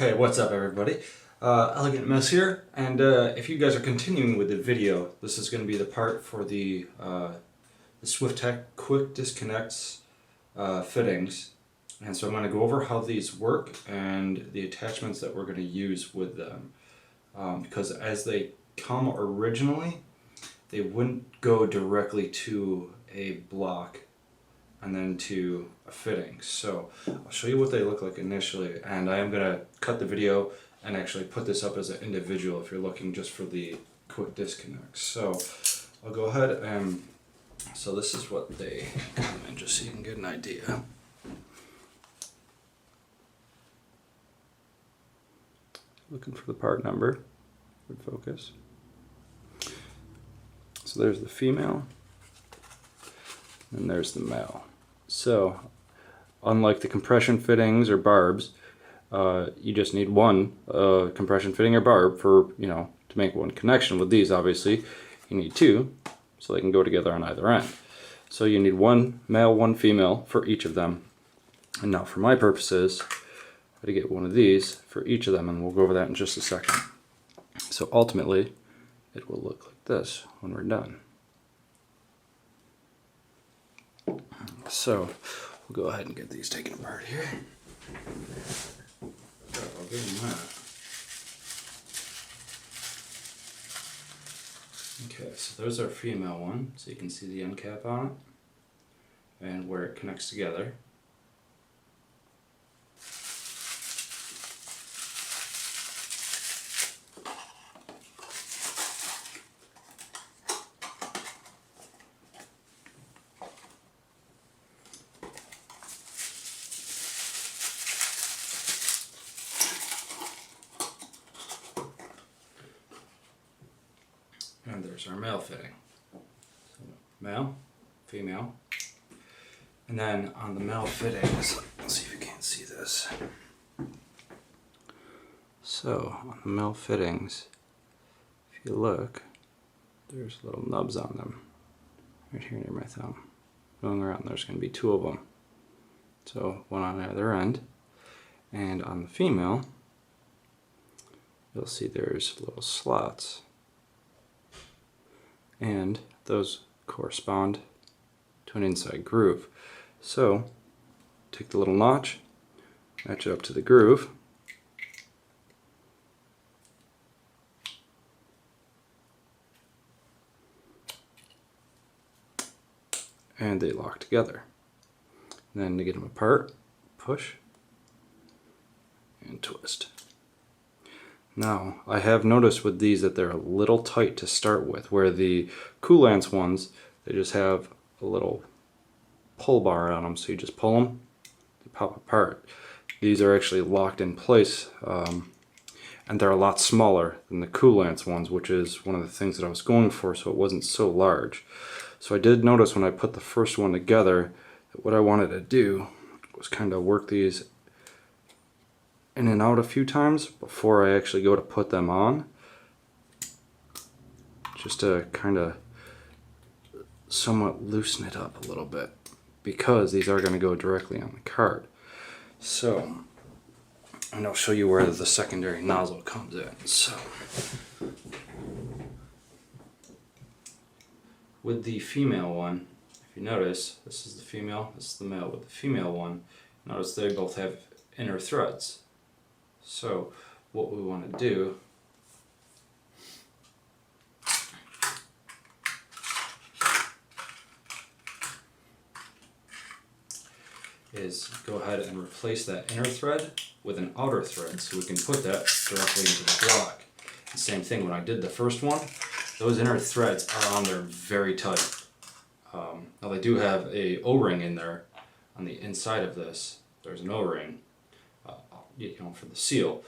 Okay, what's up everybody? Elegant Mess here, and if you guys are continuing with the video, this is going to be the part for the Swiftech quick disconnects fittings. And so I'm going to go over how these work and the attachments that we're going to use with them. Because as they come originally, they wouldn't go directly to a block and then to a fitting. So I'll show you what they look like initially, and I am going to cut the video and actually put this up as an individual if you're looking just for the quick disconnects. So I'll go ahead and, so this is what they come in, just so you can get an idea. Looking for the part number, would focus. So there's the female, and there's the male. So, unlike the compression fittings or barbs, you just need one compression fitting or barb for, to make one connection. With these, obviously, you need two, so they can go together on either end. So you need one male, one female for each of them. And now for my purposes, I gotta get one of these for each of them, and we'll go over that in just a second. So ultimately, it will look like this when we're done. So we'll go ahead and get these taken apart here. I'll give them that. Okay, so there's our female one, so you can see the end cap on it and where it connects together. And there's our male fitting. So male, female. And then on the male fittings, let's see if you can't see this. So on the male fittings, if you look, there's little nubs on them. Right here near my thumb. Going around, there's going to be two of them. So one on either end. And on the female, you'll see there's little slots. And those correspond to an inside groove. So take the little notch, match it up to the groove, and they lock together. And then to get them apart, push and twist. Now, I have noticed with these that they're a little tight to start with, where the Coolants ones, they just have a little pull bar on them, so you just pull them, they pop apart. These are actually locked in place, and they're a lot smaller than the Coolants ones, which is one of the things that I was going for, so it wasn't so large. So I did notice when I put the first one together that what I wanted to do was kind of work these in and out a few times before I actually go to put them on, just to kind of somewhat loosen it up a little bit, because these are going to go directly on the card. So, and I'll show you where the secondary nozzle comes in. So with the female one, if you notice, this is the female, this is the male. With the female one, notice they both have inner threads. So what we want to do is go ahead and replace that inner thread with an outer thread, so we can put that directly into the block. The same thing when I did the first one, those inner threads are on there very tight. Now they do have a O-ring in there on the inside of this. There's an O-ring, for the seal,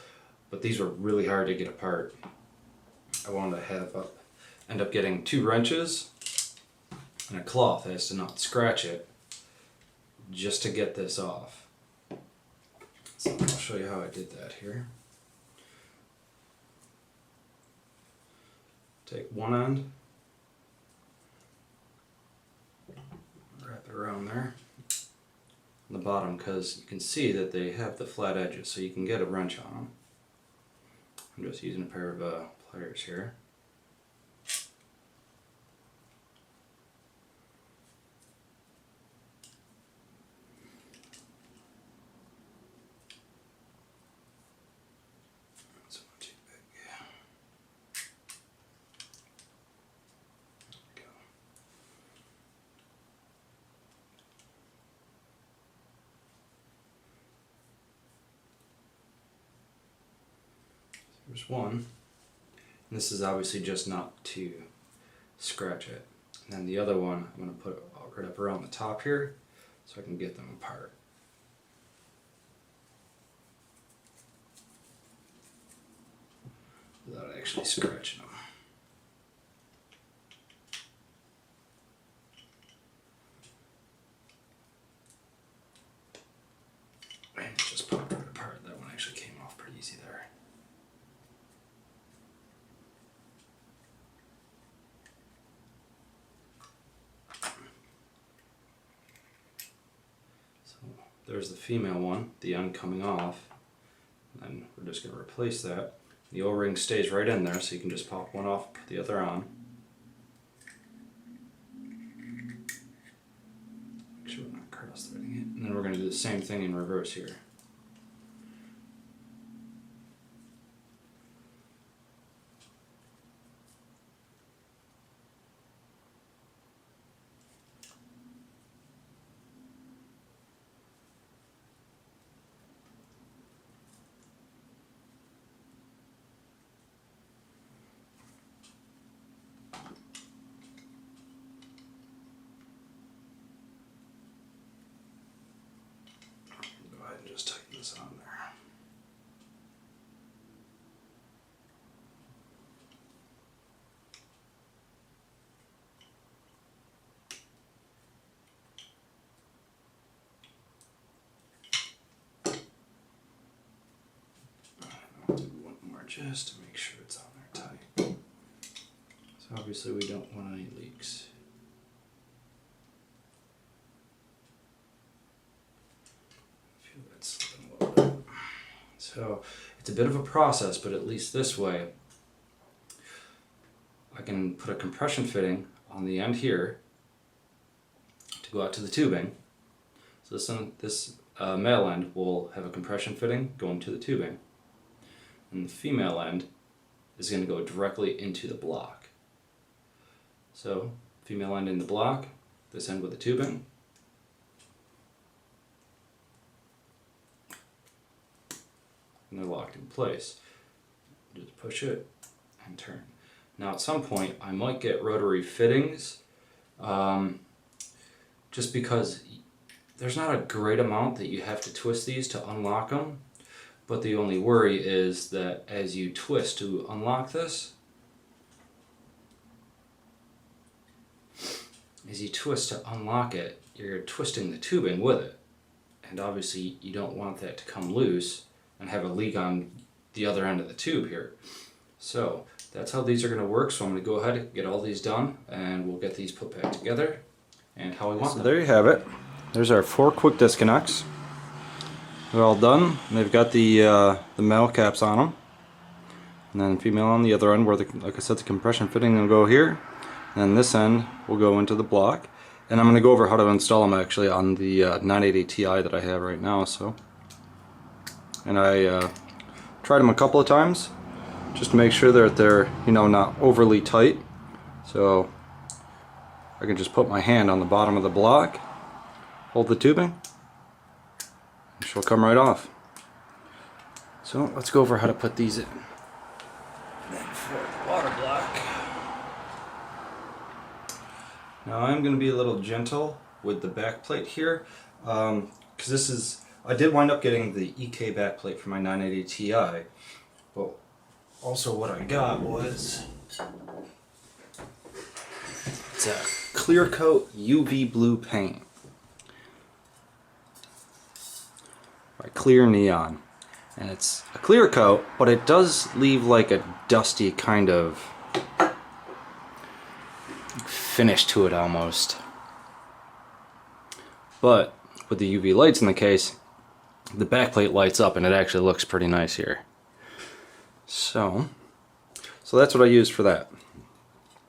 but these were really hard to get apart. I wanted to have end up getting 2 wrenches and a cloth as to not scratch it, just to get this off. So I'll show you how I did that here. Take one end, wrap it around there on the bottom, because you can see that they have the flat edges, so you can get a wrench on them. just using a pair of pliers here. That's not too big. There we go. There's one. And this is obviously just not to scratch it. And then the other one I'm going to put right up around the top here so I can get them apart. Without actually scratching them. And it just popped right apart. That one actually came off pretty easy there. So there's the female one, the end coming off. And then we're just going to replace that. The O-ring stays right in there, so you can just pop one off, put the other on. Make sure we're not cross-threading it. And then we're going to do the same thing in reverse here. Just tighten this on there. I'll do one more just to make sure it's on there tight. So obviously we don't want any leaks. So it's a bit of a process, but at least this way I can put a compression fitting on the end here to go out to the tubing. So this male end will have a compression fitting going to the tubing, and the female end is going to go directly into the block. So female end in the block, this end with the tubing. And they're locked in place. Just push it and turn. Now at some point I might get rotary fittings just because there's not a great amount that you have to twist these to unlock them, but the only worry is that as you twist to unlock this, you're twisting the tubing with it, and obviously you don't want that to come loose and have a leak on the other end of the tube here. So that's how these are going to work. So I'm going to go ahead and get all these done, and we'll get these put back together and how we want them. So there you have it. There's our 4 quick disconnects. They're all done. And they've got the male caps on them, and then female on the other end where, like I said, the compression fitting will go here, and then this end will go into the block. And I'm going to go over how to install them actually on the 980 Ti that I have right now. And I tried them a couple of times just to make sure that they're, not overly tight. So I can just put my hand on the bottom of the block, hold the tubing, and she'll come right off. So let's go over how to put these in. Then for the water block. Now I'm going to be a little gentle with the back plate here, because I did wind up getting the EK backplate for my 980 Ti, but also what I got was it's a clear coat UV blue paint by Clear Neon, and it's a clear coat, but it does leave like a dusty kind of finish to it almost. But with the UV lights in the case, the backplate lights up and it actually looks pretty nice here. So So that's what I used for that.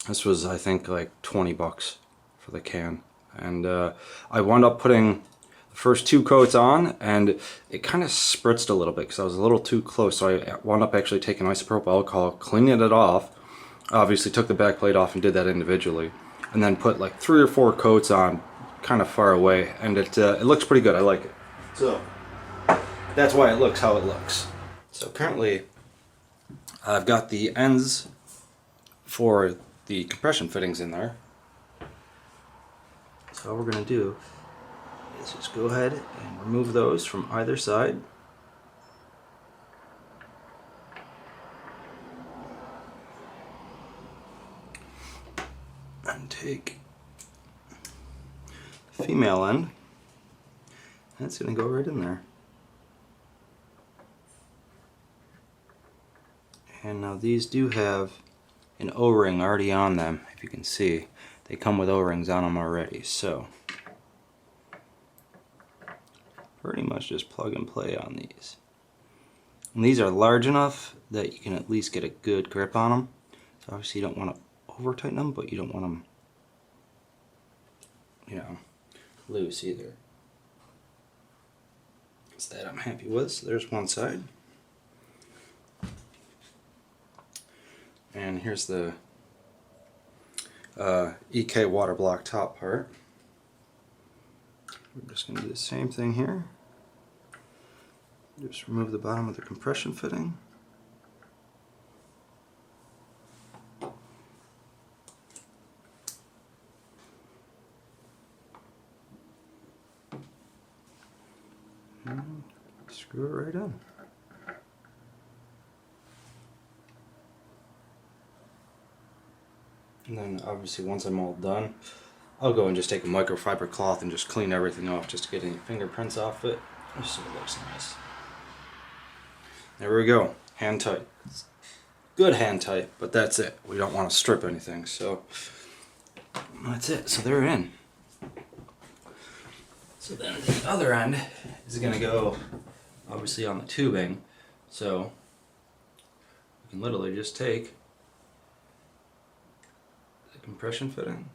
This was, I think, like 20 bucks for the can. And I wound up putting the first 2 coats on, and it kind of spritzed a little bit because I was a little too close. So I wound up actually taking isopropyl alcohol, cleaning it off. Obviously took the back plate off and did that individually. And then put like 3 or 4 coats on kind of far away. And it looks pretty good. I like it. So that's why it looks how it looks. So currently I've got the ends for the compression fittings in there. So all we're going to do is just go ahead and remove those from either side. And take the female end, and it's going to go right in there. And now these do have an O-ring already on them. If you can see, they come with O-rings on them already. So pretty much just plug and play on these. And these are large enough that you can at least get a good grip on them. So obviously you don't want to over tighten them, but you don't want them, you know, loose either. So that I'm happy with. So there's one side. And here's the EK water block top part. We're just going to do the same thing here. Just remove the bottom of the compression fitting. And screw it right in. And then obviously once I'm all done, I'll go and just take a microfiber cloth and just clean everything off just to get any fingerprints off it, just so it looks nice. There we go, hand tight. Good hand tight, but that's it. We don't want to strip anything, so that's it. So they're in. So then the other end is going to go obviously on the tubing, so we can literally just take compression fitting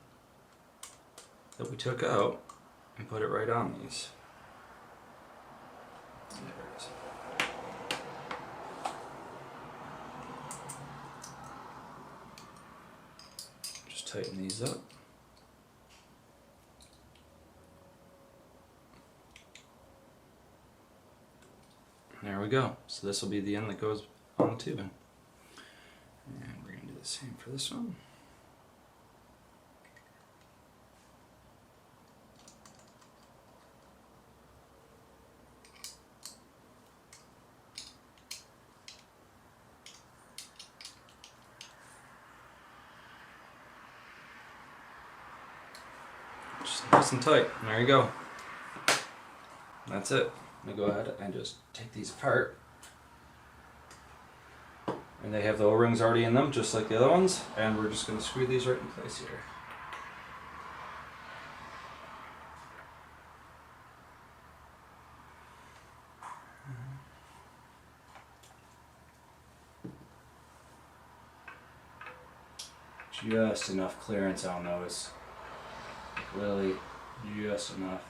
that we took out and put it right on these. There it is. Just tighten these up. There we go. So this will be the end that goes on the tubing. And we're going to do the same for this one. Just nice and tight. There you go. That's it. I'm going to go ahead and just take these apart. And they have the O-rings already in them, just like the other ones. And we're just going to screw these right in place here. Just enough clearance, I'll notice. Really, just enough.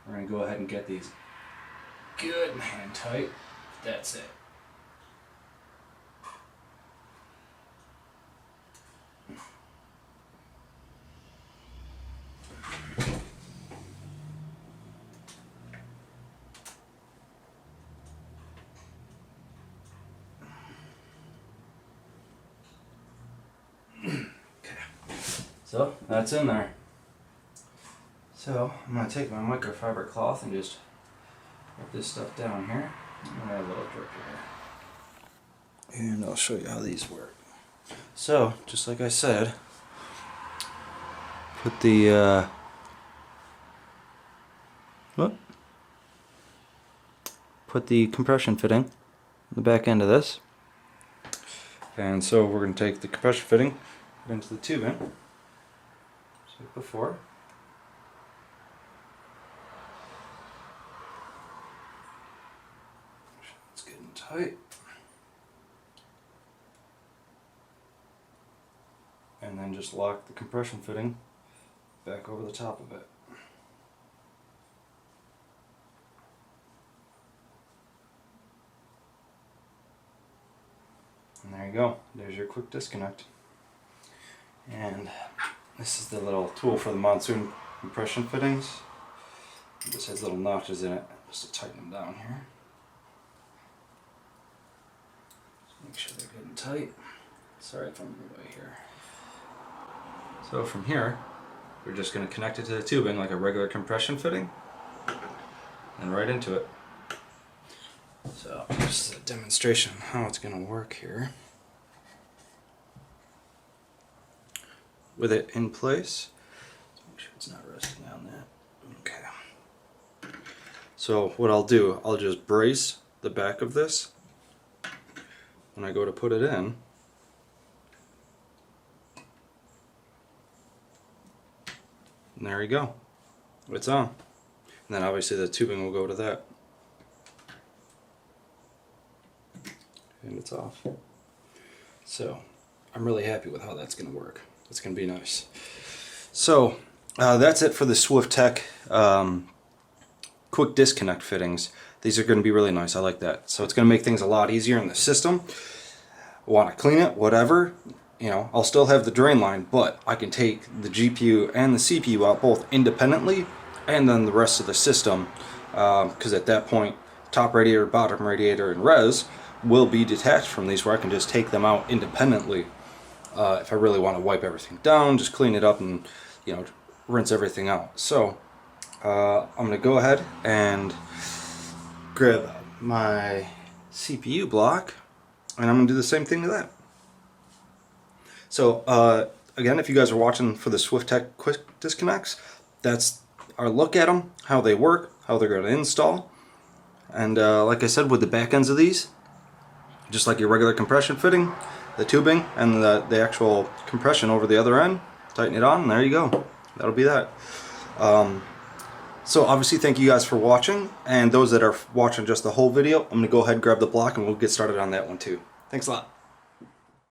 We're going to go ahead and get these good and hand tight. That's it. So that's in there. So I'm going to take my microfiber cloth and just put this stuff down here. I'm going to add a little drip here. And I'll show you how these work. So, just like I said, put the put the compression fitting on the back end of this. And so we're going to take the compression fitting into the tubing, just like before. It's getting tight. and then just lock the compression fitting back over the top of it. And there you go. There's your quick disconnect. And this is the little tool for the monsoon compression fittings. This has little notches in it just to tighten them down here. Just make sure they're good and tight. Sorry if I'm in the way here. So from here, we're just going to connect it to the tubing like a regular compression fitting and right into it. So just a demonstration of how it's going to work here. With it in place, make sure it's not resting on that. Okay. So what I'll do, I'll just brace the back of this when I go to put it in. And there you go. It's on. And then obviously the tubing will go to that. And it's off. So I'm really happy with how that's going to work. It's going to be nice. So that's it for the Swiftech quick disconnect fittings. These are going to be really nice. I like that. So it's going to make things a lot easier in the system. Want to clean it, whatever. You know, I'll still have the drain line, but I can take the GPU and the CPU out both independently and then the rest of the system, because at that point top radiator, bottom radiator, and res will be detached from these, where I can just take them out independently. If I really want to wipe everything down, just clean it up and, you know, rinse everything out. So I'm going to go ahead and grab my CPU block, and I'm going to do the same thing to that. So again, if you guys are watching for the Swiftech quick disconnects, that's our look at them, how they work, how they're going to install. And like I said, with the back ends of these, just like your regular compression fitting, the tubing and the actual compression over the other end, tighten it on, and there you go. That'll be that. So obviously thank you guys for watching, and those that are watching just the whole video, I'm going to go ahead and grab the block and we'll get started on that one too. Thanks a lot.